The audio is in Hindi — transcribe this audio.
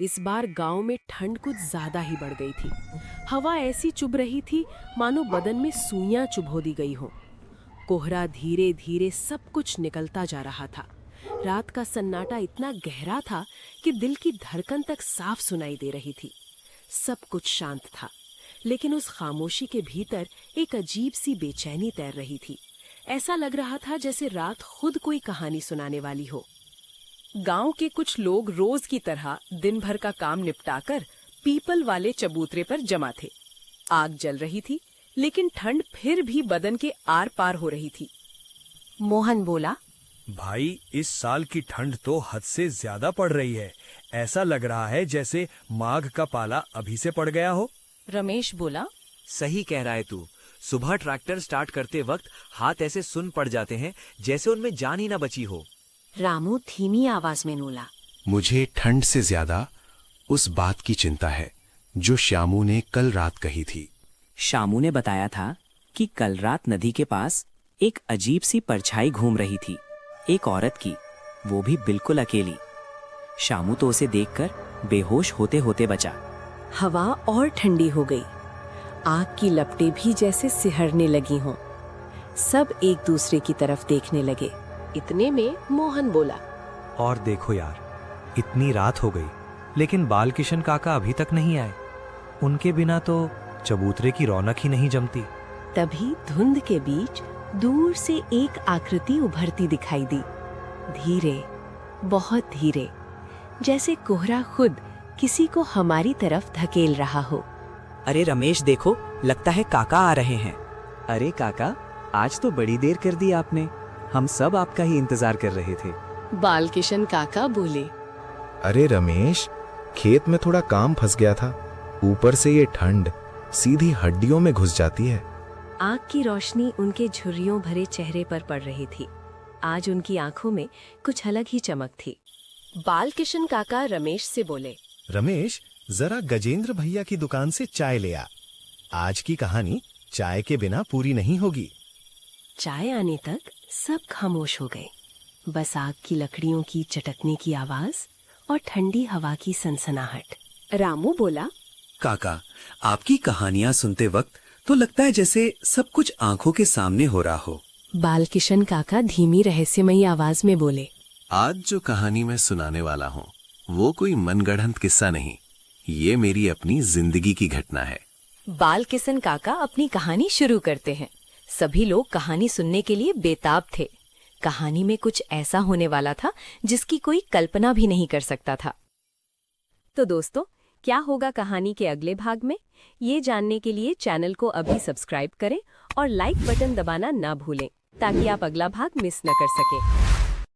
इस बार गांव में ठंड कुछ ज्यादा ही बढ़ गई थी। हवा ऐसी चुभ रही थी मानो बदन में सुइयां चुभो दी गई हो। कोहरा धीरे धीरे सब कुछ निकलता जा रहा था। रात का सन्नाटा इतना गहरा था कि दिल की धड़कन तक साफ सुनाई दे रही थी। सब कुछ शांत था, लेकिन उस खामोशी के भीतर एक अजीब सी बेचैनी तैर रही थी। ऐसा लग रहा था जैसे रात खुद कोई कहानी सुनाने वाली हो। गांव के कुछ लोग रोज की तरह दिन भर का काम निपटाकर पीपल वाले चबूतरे पर जमा थे। आग जल रही थी, लेकिन ठंड फिर भी बदन के आर पार हो रही थी। मोहन बोला, भाई, इस साल की ठंड तो हद से ज्यादा पड़ रही है। ऐसा लग रहा है जैसे माघ का पाला अभी से पड़ गया हो। रमेश बोला, सही कह रहा है तू। सुबह ट्रैक्टर स्टार्ट करते वक्त हाथ ऐसे सुन पड़ जाते हैं जैसे उनमें जान ही ना बची हो। रामू धीमी आवाज में बोला, मुझे ठंड से ज्यादा उस बात की चिंता है जो श्यामू ने कल रात कही थी। श्यामू ने बताया था कि कल रात नदी के पास एक अजीब सी परछाई घूम रही थी, एक औरत की, वो भी बिल्कुल अकेली। श्यामू तो उसे देखकर बेहोश होते होते बचा। हवा और ठंडी हो गई। आग की लपटें भी जैसे सिहरने लगी हों। सब एक दूसरे की तरफ देखने लगे। इतने में मोहन बोला, और देखो यार, इतनी रात हो गई लेकिन बालकिशन काका अभी तक नहीं आए। उनके बिना तो चबूतरे की रौनक ही नहीं जमती। तभी धुंध के बीच दूर से एक आकृति उभरती दिखाई दी। धीरे, बहुत धीरे, जैसे कोहरा खुद किसी को हमारी तरफ धकेल रहा हो। अरे रमेश देखो, लगता है काका आ रहे हैं। अरे काका, आज तो बड़ी देर कर दी आपने। हम सब आपका ही इंतजार कर रहे थे। बालकिशन काका बोले, अरे रमेश, खेत में थोड़ा काम फंस गया था। ऊपर से ये ठंड सीधी हड्डियों में घुस जाती है। आग की रोशनी उनके झुर्रियों भरे चेहरे पर पड़ रही थी। आज उनकी आंखों में कुछ अलग ही चमक थी। बालकिशन काका रमेश से बोले, रमेश, जरा गजेंद्र भैया की दुकान से चाय ले आ। आज की कहानी चाय के बिना पूरी नहीं होगी। चाय आने तक सब खामोश हो गए। बस आग की लकड़ियों की चटकने की आवाज और ठंडी हवा की सनसनाहट। रामू बोला, काका, आपकी कहानियां सुनते वक्त तो लगता है जैसे सब कुछ आंखों के सामने हो रहा हो। बालकिशन काका धीमी रहस्यमयी आवाज में बोले, आज जो कहानी मैं सुनाने वाला हूँ वो कोई मनगढ़ंत किस्सा नहीं, ये मेरी अपनी जिंदगी की घटना है। बालकिशन काका अपनी कहानी शुरू करते हैं। सभी लोग कहानी सुनने के लिए बेताब थे। कहानी में कुछ ऐसा होने वाला था जिसकी कोई कल्पना भी नहीं कर सकता था। तो दोस्तों, क्या होगा कहानी के अगले भाग में, ये जानने के लिए चैनल को अभी सब्सक्राइब करें और लाइक बटन दबाना ना भूलें ताकि आप अगला भाग मिस न कर सकें।